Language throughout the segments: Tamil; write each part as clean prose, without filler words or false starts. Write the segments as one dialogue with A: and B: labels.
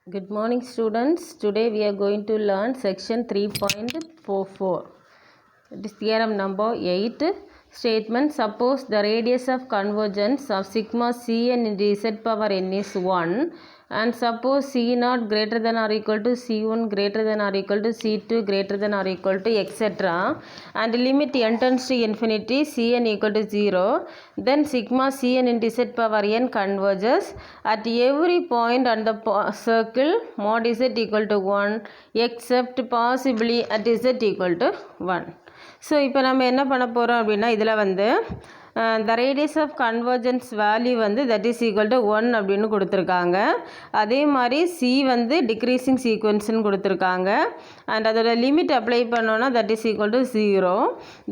A: Good morning students. Today we are going to learn section 3.44. It is theorem number 8. Statement: suppose the radius of convergence of sigma cn into z power n is 1 and suppose c0 greater than or equal to c1 greater than or equal to c2 greater than or equal to etc. and limit n tends to infinity cn equal to 0, then sigma cn into z power n converges at every point on the circle mod z equal to 1 except possibly at z equal to 1. So இப்போ நம்ம என்ன பண்ண போகிறோம் அப்படின்னா இதில் வந்து the radius of convergence value வந்து that is equal to 1 அப்படின்னு கொடுத்துருக்காங்க. அதே மாதிரி c வந்து decreasing sequenceன்னு கொடுத்துருக்காங்க. அண்ட் அதோட லிமிட் அப்ளை பண்ணோன்னா that is equal to 0.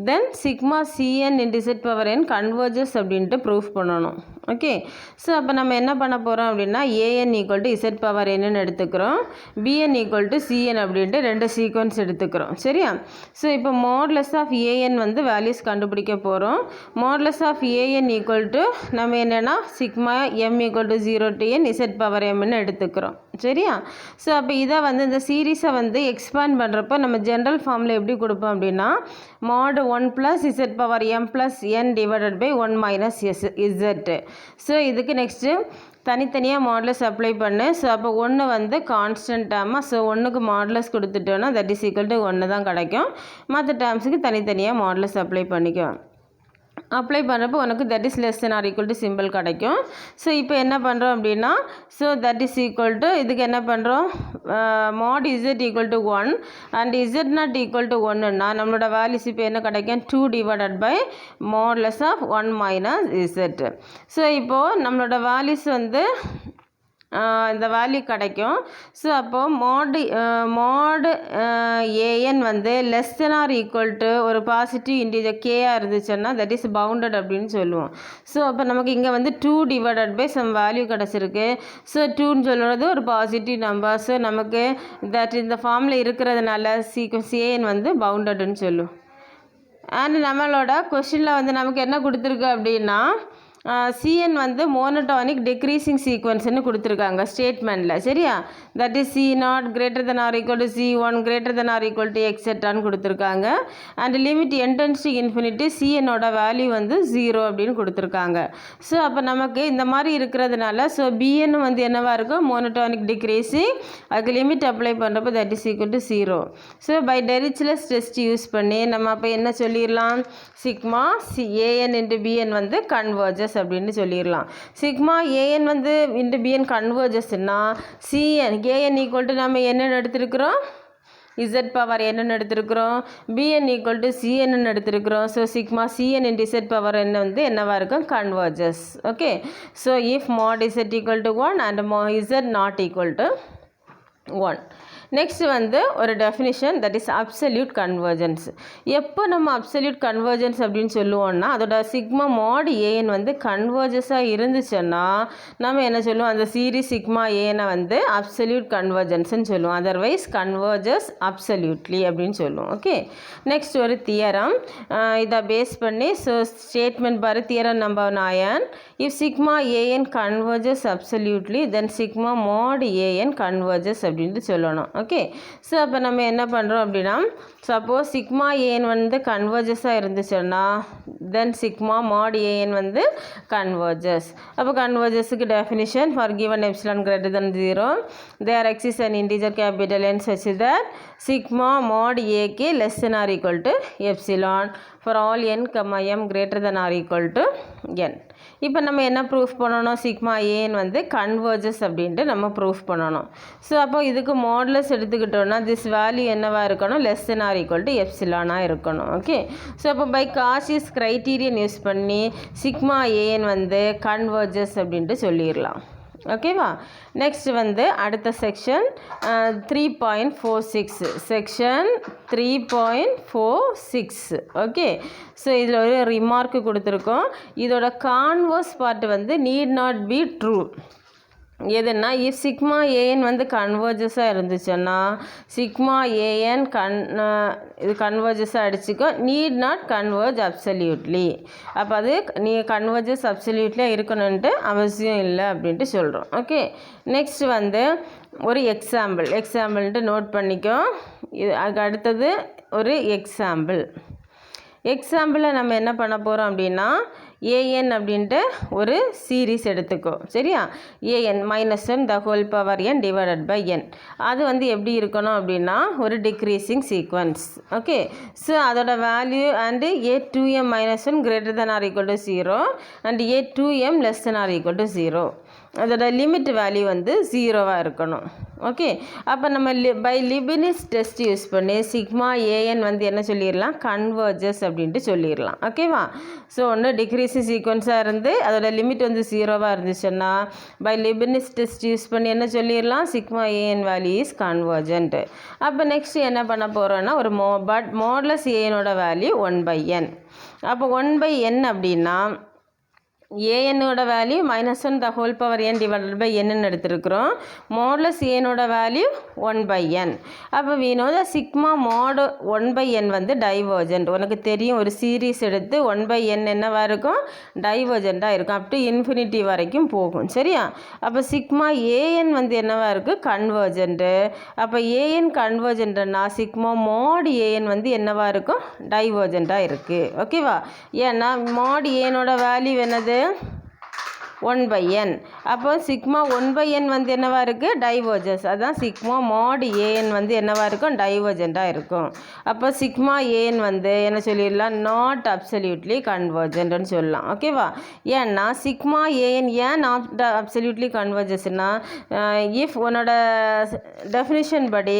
A: Then sigma cn into z power n converges அப்படின்ட்டு ப்ரூஃப் பண்ணணும். ஓகே, ஸோ அப்போ நம்ம என்ன பண்ண போகிறோம் அப்படின்னா an equal to z power என்னன்னு எடுத்துக்கிறோம், bn ஈக்குவல் டு cn அப்படின்ட்டு ரெண்டு சீக்வன்ஸ் எடுத்துக்கிறோம். சரியா? ஸோ இப்போ மாடுலஸ் ஆஃப் an வந்து வேல்யூஸ் கண்டுபிடிக்க போகிறோம். Modulus of an equal to நம்ம என்னென்னா sigma m equal to 0 to n z power mன்னு எடுத்துக்கிறோம். சரியா? ஸோ அப்போ இதை வந்து இந்த சீரீஸை வந்து எக்ஸ்பேண்ட் பண்ணுறப்போ நம்ம ஜென்ரல் ஃபார்மில் எப்படி கொடுப்போம் அப்படின்னா mod 1 plus z power m plus n divided by 1 minus z. So இதுக்கு நெக்ஸ்ட்டு தனித்தனியாக மாடுலஸ் அப்ளை பண்ணு. ஸோ அப்போ ஒன்று வந்து கான்ஸ்டன்ட் டேர்மாக, ஸோ ஒன்றுக்கு மாடுலஸ் கொடுத்துட்டோன்னா தட் இஸ் ஈக்குவல் டு 1 தான் கிடைக்கும். மற்ற டேர்ம்ஸுக்கு தனித்தனியாக மாடுலஸ் அப்ளை பண்ணிக்குவோம். அப்ளை பண்ணுறப்போ உனக்கு that is less than or equal to simple கிடைக்கும். ஸோ இப்போ என்ன பண்ணுறோம் அப்படின்னா so that is equal to இதுக்கு என்ன பண்ணுறோம் mod z equal to 1 and z not equal to 1ன்னா நம்மளோட வேல்யூஸ் இப்போ என்ன கிடைக்கும் 2 divided by modulus of 1 minus z. So இப்போது நம்மளோட வேல்யூஸ் வந்து இந்த வேல்யூ கிடைக்கும். ஸோ அப்போது mod an வந்து less than or equal to ஒரு பாசிட்டிவ் இன்டிஜர் கேஆர் இருந்துச்சுன்னா தட் இஸ் பவுண்டட் அப்படின்னு சொல்லுவோம். ஸோ அப்போ நமக்கு இங்கே வந்து 2 டிவைடட் பை சம் வேல்யூ கிடச்சிருக்கு. ஸோ 2ன்னு சொல்கிறது ஒரு பாசிட்டிவ் நம்பர். ஸோ நமக்கு தட் இந்த ஃபார்மில் இருக்கிறதுனால சீக்வன்ஸ் an வந்து பவுண்டட்னு சொல்லுவோம். அண்ட் நம்மளோட கொஷினில் வந்து நமக்கு என்ன கொடுத்துருக்கு அப்படின்னா cn வந்து மோனோட்டானிக் டிக்ரீசிங் சீக்வன்ஸ்னு கொடுத்துருக்காங்க ஸ்டேட்மெண்ட்டில். சரியா? That is c0 greater than or equal to c1 greater than or equal to எக்ஸெட்ரான்னு கொடுத்துருக்காங்க. And limit n tends to infinity cnோட வேல்யூ வந்து 0 அப்படின்னு கொடுத்துருக்காங்க. ஸோ அப்போ நமக்கு இந்த மாதிரி இருக்கிறதுனால ஸோ bn வந்து என்னவாக இருக்கும் மோனோட்டானிக் டிக்ரீசிங், அதுக்கு லிமிட் அப்ளை பண்ணுறப்போ that is equal to 0. So by Dirichlet's test use பண்ணி நம்ம அப்போ என்ன சொல்லிடலாம் சிக்மா an இன்ட்டு bn வந்து கன்வர்ஜஸ் அப்படின்னு சொல்லிடலாம். சிக்மா an வந்து இன்ட்டு bn கன்வர்ஜஸ்னா cn an ஈக்குவல் டு நம்ம என்னென்னு எடுத்துருக்குறோம் z பவர் என்னன்னு எடுத்துருக்குறோம், bn ஈக்குவல் டு cn எடுத்துருக்குறோம். So sigma cn into z power என்ன வந்து என்னவாக இருக்கும் converges. Okay, so if mod z equal to 1 and z not equal to 1. Next வந்து ஒரு definition that is absolute convergence. எப்போ நம்ம அப்சல்யூட் கன்வர்ஜென்ஸ் அப்படின்னு சொல்லுவோம்னா அதோட சிக்மா mod an வந்து கன்வர்ஜஸாக இருந்துச்சுன்னா நம்ம என்ன சொல்லுவோம் அந்த சீரீஸ் சிக்மா ஏனை வந்து அப்சல்யூட் கன்வர்ஜென்ஸ்ன்னு சொல்லுவோம். அதர்வைஸ் கன்வர்ஜஸ் அப்சல்யூட்லி அப்படின்னு சொல்லுவோம். ஓகே, நெக்ஸ்ட் ஒரு தியரம் இதை பேஸ் பண்ணி ஸோ ஸ்டேட்மெண்ட் பாரு theorem number 9. If sigma an converges absolutely then sigma mod an converges அப்படின்ட்டு சொல்லணும். ஓகே, ஸோ அப்போ நம்ம என்ன பண்ணுறோம் அப்படின்னா சப்போஸ் சிக்மா an வந்து கன்வர்ஜஸாக இருந்துச்சுன்னா தென் சிக்மா mod an வந்து கன்வர்ஜஸ். அப்போ கன்வர்ஜஸுக்கு definition for given epsilon greater than 0 there exist an integer capital n such that sigma mod ak less than or equal to epsilon for all n, m greater than or equal to n. இப்போ நம்ம என்ன ப்ரூஃப் பண்ணணும் சிக்மா an வந்து கன்வர்ஜஸ் அப்படின்ட்டு நம்ம ப்ரூஃப் பண்ணணும். ஸோ அப்போ இதுக்கு மாடுலஸ் எடுத்துக்கிட்டோன்னா திஸ் வேல்யூ என்னவாக இருக்கணும் less than or equal to எப்சிலானாக இருக்கணும். ஓகே, ஸோ அப்போ பை காஷியஸ் க்ரைட்டீரியன் யூஸ் பண்ணி சிக்மா an வந்து கன்வர்ஜஸ் அப்படின்ட்டு சொல்லிடலாம். ஓகேவா? நெக்ஸ்ட் வந்து அடுத்த செக்ஷன் 3.46 செக்ஷன் 3.46. ஓகே, ஸோ இதில் ஒரு ரிமார்க்கு கொடுத்துருக்கோம். இதோட கான்வர்ஸ் பார்ட் வந்து நீட் நாட் பி ட்ரூ. எதுனா இஃப் சிக்மா ஏஎன் வந்து கன்வர்ஜஸாக இருந்துச்சுன்னா சிக்மா ஏஎன் இது கன்வர்ஜஸாக அடிச்சுக்கோ, நீட் நாட் கன்வர்ஜ் அப்சல்யூட்லி. அப்போ அது நீ கன்வர்ஜஸ் அப்சல்யூட்லியாக இருக்கணுன்ட்டு அவசியம் இல்லை அப்படின்ட்டு சொல்கிறோம். ஓகே, நெக்ஸ்ட் வந்து ஒரு எக்ஸாம்பிள்ன்ட்டு நோட் பண்ணிக்கோ. அதுக்கு அடுத்தது ஒரு எக்ஸாம்பிளில் நம்ம என்ன பண்ண போகிறோம் அப்படின்னா ஏஎன் அப்படின்ட்டு ஒரு சீரீஸ் எடுத்துக்கோ. சரியா, a n -1 the whole power n divided by n. அது வந்து எப்படி இருக்கணும் அப்படின்னா ஒரு டிக்ரீசிங் சீக்வன்ஸ். ஓகே, ஸோ அதோட value and a2m -1 greater than or equal to 0 and a2m less than or equal to 0. அதோட லிமிட் வேல்யூ வந்து 0வாக இருக்கணும். ஓகே, அப்போ நம்ம பை லிபினிஸ் டெஸ்ட் யூஸ் பண்ணி சிக்மா ஏஎன் வந்து என்ன சொல்லிடலாம், கன்வர்ஜஸ் அப்படின்ட்டு சொல்லிடலாம். ஓகேவா, ஸோ ஒன்று டிக்ரீஸிங் சீக்வன்ஸாக இருந்து அதோட லிமிட் வந்து 0வாக இருந்துச்சுன்னா பை லிபினிஸ் டெஸ்ட் யூஸ் பண்ணி என்ன சொல்லிடலாம், sigma AN value is convergent. அப்போ நெக்ஸ்ட் என்ன பண்ண போகிறோன்னா ஒரு மாடுலஸ் ஏஎனோட வேல்யூ 1/n. அப்போ 1/n அப்படின்னா ஏஎன்னோட value -1 the whole power n divided by என்னன்னு எடுத்துருக்குறோம். மாடுலஸ் ஏனோட வேல்யூ 1/n. அப்போ we know the சிக்மா மாடு 1/n வந்து டைவர்ஜென்ட். உனக்கு தெரியும், ஒரு சீரீஸ் எடுத்து 1/n என்னவாக இருக்கும், டைவர்ஜெண்ட்டாக இருக்கும், அப் டு இன்ஃபினிட்டி வரைக்கும் போகும். சரியா, அப்போ சிக்மா ஏஎன் வந்து என்னவாக இருக்குது, கன்வர்ஜென்ட்டு. அப்போ ஏஎன் கன்வர்ஜென்ட்னா சிக்மா மாடு ஏஎன் வந்து என்னவாக இருக்கும், டைவர்ஜெண்ட்டாக இருக்குது. ஓகேவா, ஏன்னா மாடு ஏனோட வேல்யூ என்னது 1/n. அப்போ சிக்மா 1/n வந்து என்னவாக இருக்குது, டைவர்ஜஸ். அதுதான் சிக்மா மாடு ஏஎன் வந்து என்னவாக இருக்கும், டைவர்ஜெண்ட்டாக இருக்கும். அப்போ சிக்மா ஏஎன் வந்து என்ன சொல்லிடலாம், நாட் அப்சல்யூட்லி கன்வர்ஜென்ட்னு சொல்லலாம். ஓகேவா, ஏன்னா சிக்மா ஏஎன் ஏன் நாட் அப்சல்யூட்லி கன்வர்ஜஸ்னா இஃப் உன்னோட டெஃபினிஷன் படி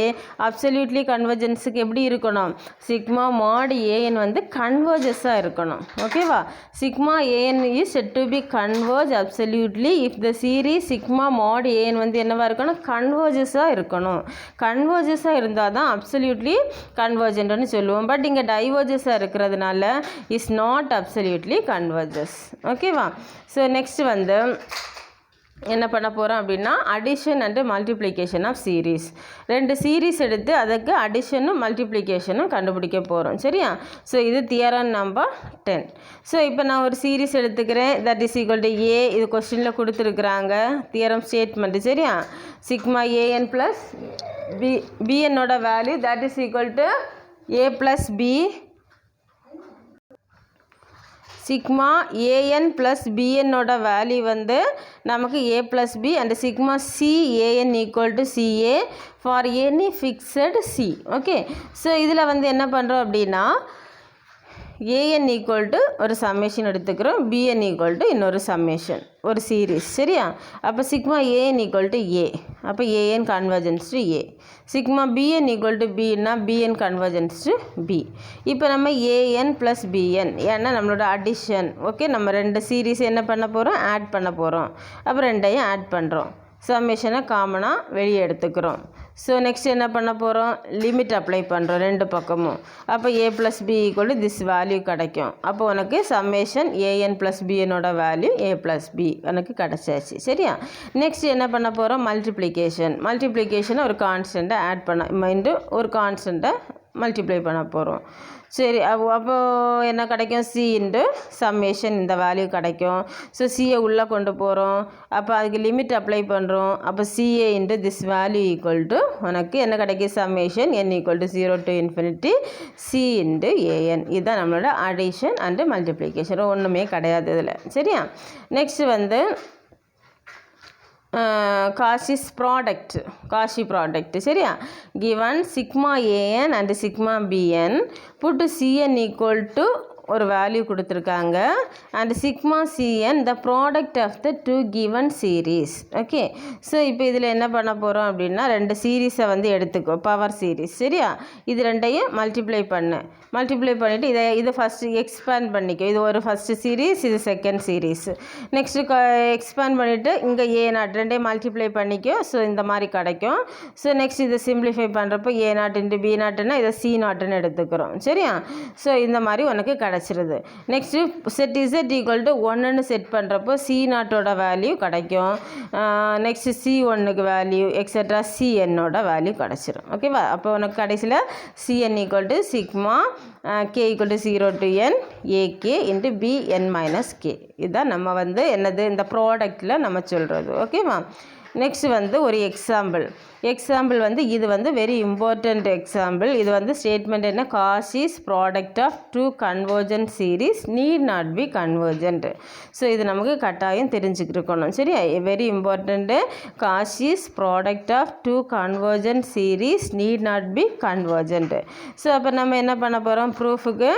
A: அப்சல்யூட்லி கன்வர்ஜென்ஸுக்கு எப்படி இருக்கணும், சிக்மா மாடு ஏஎன் வந்து கன்வர்ஜஸாக இருக்கணும். ஓகேவா, sigma a n is said to be converge absolutely if the series sigma mod an வந்து என்னவா இருக்கணும், கன்வர்ஜஸாக இருக்கணும். கன்வர்ஜஸாக இருந்தால் தான் அப்சல்யூட்லி கன்வர்ஜென்ட்னு சொல்லுவோம். பட் இங்கே டைவர்ஜஸாக இருக்கிறதுனால இஸ் நாட் அப்சல்யூட்லி கன்வர்ஜஸ். ஓகேவா, ஸோ நெக்ஸ்ட் வந்து என்ன பண்ண போகிறோம் அப்படின்னா addition and multiplication of series. 2 series எடுத்து அதுக்கு அடிஷனும் மல்டிப்ளிகேஷனும் கண்டுபிடிக்க போகிறோம். சரியா, ஸோ இது தியரம் நம்பர் 10. ஸோ இப்போ நான் ஒரு சீரீஸ் எடுத்துக்கிறேன், that is equal to A. இது கொஸ்டினில் கொடுத்துருக்குறாங்க தியரம் ஸ்டேட்மெண்ட்டு. சரியா, சிக்மா ஏஎன் ப்ளஸ் பிஎன்னோட value that is equal to A plus B. Sigma A N plus பிஎன்னோட வேல்யூ வந்து நமக்கு A plus B and sigma C A N equal to C A for any fixed C. Okay, so இதில் வந்து என்ன பண்ணுறோம் அப்படின்னா ஏஎன் ஈக்குவல் டு ஒரு சம்மேஷன் எடுத்துக்கிறோம், பிஎன் ஈக்குவல் டு இன்னொரு சம்மேஷன், ஒரு சீரீஸ். சரியா, அப்போ sigma a n equal to a, அப்போ a n convergence to a. Sigma b n equal to பின்னா பிஎன் கன்வர்ஜென்ஸ் டு பி. இப்போ நம்ம ஏஎன் ப்ளஸ் பிஎன் ஏன்னா நம்மளோட அடிஷன். ஓகே, நம்ம 2 சீரீஸ் என்ன பண்ண போகிறோம், ஆட் பண்ண போகிறோம். அப்போ 2ஐயும் ஆட் பண்ணுறோம், சம்மேஷனை காமனாக வெளியே எடுத்துக்கிறோம். ஸோ நெக்ஸ்ட் என்ன பண்ண போகிறோம், லிமிட் அப்ளை பண்ணுறோம் 2 பக்கமும். அப்போ A plus B equal to this value கிடைக்கும். அப்போ உனக்கு சம்மேஷன் ஏஎன் ப்ளஸ் பிஎனோட வேல்யூ ஏ ப்ளஸ் பி உனக்கு கிடச்சாச்சு. சரியா, நெக்ஸ்ட் என்ன பண்ண போகிறோம், மல்டிப்ளிகேஷனை ஒரு கான்ஸ்டண்ட்டை ஆட் பண்ண ஒரு கான்ஸ்டண்ட்டை மல்டிப்ளை பண்ண போகிறோம். சரி, அப்போது என்ன கிடைக்கும், சி இன்ட்டு சம்மேஷன் இந்த வேல்யூ கிடைக்கும். ஸோ சிஏ உள்ளே கொண்டு போகிறோம், அப்போ அதுக்கு லிமிட் அப்ளை பண்ணுறோம். அப்போ CA into this value equal to உனக்கு என்ன கிடைக்கும், summation n equal to 0 to infinity C into AN. இதுதான் நம்மளோட அடிஷன் அண்டு மல்டிப்ளிகேஷன், ஒன்றுமே கிடையாது இதில். சரியா, நெக்ஸ்ட் வந்து காஷி ப்ராடக்ட். சரியா, given sigma a n and sigma b n put c n equal to ஒரு வேல்யூ கொடுத்துருக்காங்க and sigma c n the product of the 2 given series. Okay, so இப்போ இதில் என்ன பண்ண போகிறோம் அப்படின்னா 2 சீரீஸை வந்து எடுத்துக்கோ, பவர் சீரீஸ். சரியா, இது 2ஐயும் மல்டிப்ளை பண்ணிவிட்டு இதை ஃபஸ்ட்டு எக்ஸ்பேண்ட் பண்ணிக்கோ. இது ஒரு ஃபஸ்ட்டு சீரீஸ், இது செகண்ட் சீரீஸ். நெக்ஸ்ட்டு எக்ஸ்பேண்ட் பண்ணிவிட்டு இங்கே A0 2ஐயும் மல்டிப்ளை பண்ணிக்கோ. ஸோ இந்த மாதிரி கிடைக்கும். ஸோ நெக்ஸ்ட் இதை சிம்பிளிஃபை பண்ணுறப்போ A0 இன்ட்டு B0ன்னா இதை C0ன்னு எடுத்துக்கிறோம். சரியா, ஸோ இந்த மாதிரி உனக்கு கிடச்சி கிடச்சிருது. Next set Z equal to 1ன்னு செட் பண்ணுறப்போ C0ஓட வேல்யூ கிடைக்கும். நெக்ஸ்ட்டு C1க்கு வேல்யூ எக்ஸட்ரா Cnோட வேல்யூ கிடச்சிரும். ஓகேவா? அப்போ உனக்கு கடைசியில் Cn equal to sigma k equal to 0 to n ak into bn minus k. இதுதான் நம்ம வந்து என்னது இந்த ப்ராடக்டில் நம்ம சொல்கிறது. ஓகேவா? நெக்ஸ்ட் வந்து ஒரு எக்ஸாம்பிள் வந்து இது வந்து வெரி இம்பார்ட்டண்ட் எக்ஸாம்பிள். இது வந்து ஸ்டேட்மெண்ட் என்ன, Cauchy's product of two convergent series need not be convergent. So இது நமக்கு கட்டாயம் தெரிஞ்சுக்கிருக்கணும். சரியா? Very important. Cauchy's product of two convergent series need not be convergent. So அப்போ நம்ம என்ன பண்ண போகிறோம், ப்ரூஃபுக்கு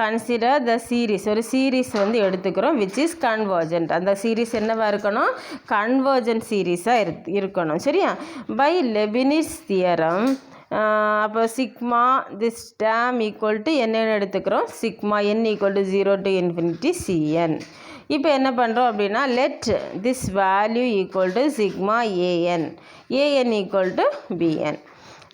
A: கன்சிடர் த சீரீஸ், ஒரு சீரீஸ் வந்து எடுத்துக்கிறோம் விச் இஸ் கன்வர்ஜென்ட். அந்த சீரீஸ் என்னவாக இருக்கணும், கன்வர்ஜென்ட் சீரீஸாக இருக்கணும். சரியா? பை லெபினிட்ஸ் தியரம் அப்போ sigma this term equal to என்னென்னு எடுத்துக்கிறோம், sigma n equal to 0 to infinity Cn. இப்போ என்ன பண்ணுறோம் அப்படின்னா let this value equal to sigma an equal to bn.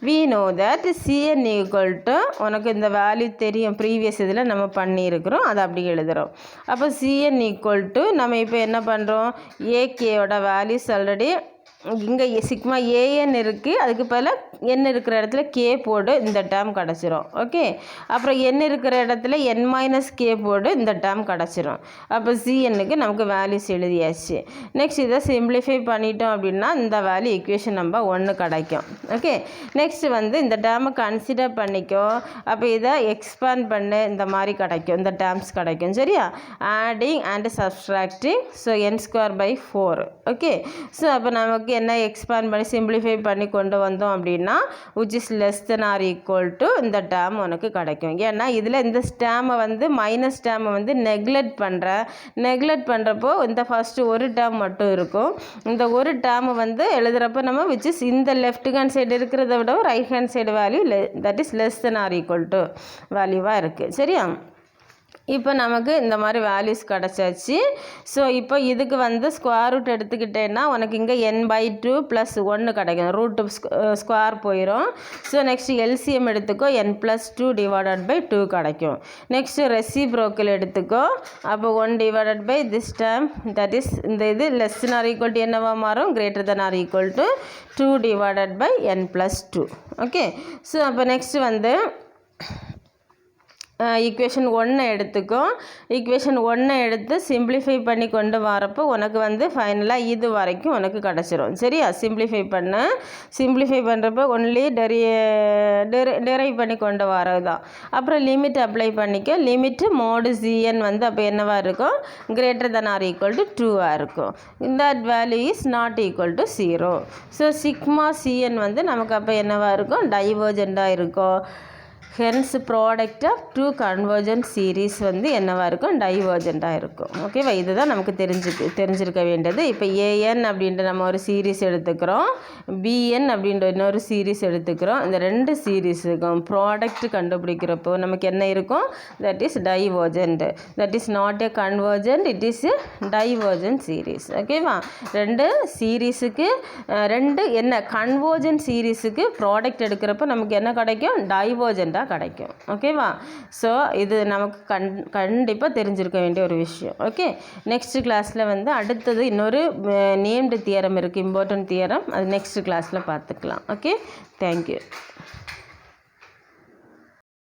A: we know that Cn equal to உனக்கு இந்த வேல்யூ தெரியும், ப்ரீவியஸ் இதில் நம்ம பண்ணியிருக்கிறோம், அதை அப்படி எழுதுகிறோம். அப்போ Cn ஈக்குவல் டு நம்ம இப்போ என்ன பண்ணுறோம், ஏகேயோட வேல்யூஸ் ஆல்ரெடி இங்கே சிக்மா ஏஎன் இருக்குது, அதுக்கு பதிலாக n இருக்கிற இடத்துல k போடு, இந்த டேர்ம் கிடச்சிரும். ஓகே, அப்புறம் n இருக்கிற இடத்துல n மைனஸ் k போடு, இந்த டேர்ம் கிடச்சிரும். அப்போ Cnக்கு நமக்கு வேல்யூஸ் எழுதியாச்சு. நெக்ஸ்ட் இதை சிம்பிளிஃபை பண்ணிட்டோம் அப்படின்னா இந்த வேல்யூ ஈக்குவேஷன் நம்பர் 1 கிடைக்கும். ஓகே, நெக்ஸ்ட் வந்து இந்த டேர்மை கன்சிடர் பண்ணிக்கோ. அப்போ இதை எக்ஸ்பேண்ட் பண்ணு, இந்த மாதிரி கிடைக்கும், இந்த டேர்ம்ஸ் கிடைக்கும். சரியா? Adding and subtracting, so n²/4. Okay, so அப்போ நமக்கு என்ன எக்ஸ்பேண்ட் பண்ணி சிம்பிளிஃபை பண்ணி கொண்டு வந்தோம் அப்படின்னா which is less than or equal to இந்த டேர்ம் உனக்கு கிடைக்கும். ஏன்னா இதில் இந்த ஸ்டேமை வந்து மைனஸ் டேர்மை வந்து நெக்லெக்ட் பண்ணுறப்போ இந்த ஃபஸ்ட்டு ஒரு டேர்ம் மட்டும் இருக்கும். இந்த ஒரு டேர்மை வந்து எழுதுகிறப்போ நம்ம which is இந்த லெஃப்ட் ஹேண்ட் சைடு இருக்கிறத விட right hand side value that is less than or equal to வேல்யூவாக இருக்குது. சரியா? இப்போ நமக்கு இந்த மாதிரி வேல்யூஸ் கிடச்சாச்சு. ஸோ இப்போ இதுக்கு வந்து ஸ்கொயர் ரூட் எடுத்துக்கிட்டேன்னா உனக்கு இங்கே n/2 + 1 கிடைக்கும், ரூட்டு ஸ்கொயர் போயிடும். ஸோ நெக்ஸ்ட்டு எல்சிஎம் எடுத்துக்கோ, n+2 / 2 கிடைக்கும். நெக்ஸ்ட்டு ரெசிப்ரோக்கல் எடுத்துக்கோ, அப்போ 1 / this term தட் இஸ் இந்த இது less than or equal to என்னவா மாறும், greater than or equal to 2 / n+2. Okay, so அப்போ நெக்ஸ்ட்டு வந்து ஈக்குவேஷன் 1 எடுத்துக்கோ. ஈக்குவேஷன் 1 எடுத்து சிம்பிளிஃபை பண்ணி கொண்டு வரப்போ உனக்கு வந்து ஃபைனலாக இது வரைக்கும் உனக்கு கிடச்சிரும். சரியா? சிம்பிளிஃபை பண்ணுறப்போ ஒன்லி டெரைவ் பண்ணி கொண்டு வரது தான். அப்புறம் லிமிட் அப்ளை பண்ணிக்க. லிமிட் மோடு Cn வந்து அப்போ என்னவா இருக்கும், greater than or equal to 2 இருக்கும். That value is not equal to 0. So sigma Cn வந்து நமக்கு அப்போ என்னவா இருக்கும், டைவர்ஜெண்ட்டாக இருக்கும். Hence product of two convergent series வந்து என்னவாக இருக்கும், டைவர்ஜெண்ட்டாக இருக்கும். ஓகேவா? இதுதான் நமக்கு தெரிஞ்சிருக்க வேண்டியது. இப்போ ஏஎன் அப்படின்ற நம்ம ஒரு சீரீஸ் எடுத்துக்கிறோம், பிஎன் அப்படின்ற இன்னொரு சீரீஸ் எடுத்துக்கிறோம். இந்த ரெண்டு சீரீஸுக்கும் ப்ராடக்ட் கண்டுபிடிக்கிறப்போ நமக்கு என்ன இருக்கும், that is divergent. That is not a convergent, it is a divergent series. ஓகேவா? ரெண்டு சீரீஸுக்கு ரெண்டு என்ன கன்வர்ஜென்ட் சீரீஸுக்கு ப்ராடக்ட் எடுக்கிறப்போ நமக்கு என்ன கிடைக்கும், டைவர்ஜெண்ட்டாக கிடைக்கும். ஓகேவா? ஸோ இது நமக்கு கண்டிப்பாக தெரிஞ்சிருக்க வேண்டிய ஒரு விஷயம். ஓகே, நெக்ஸ்ட் கிளாஸில் வந்து அடுத்தது இன்னொரு நேம்டு தியரம் இருக்குது, இம்பார்ட்டன்ட் தியரம், அது நெக்ஸ்ட் கிளாஸில் பார்த்துக்கலாம். Okay, thank you.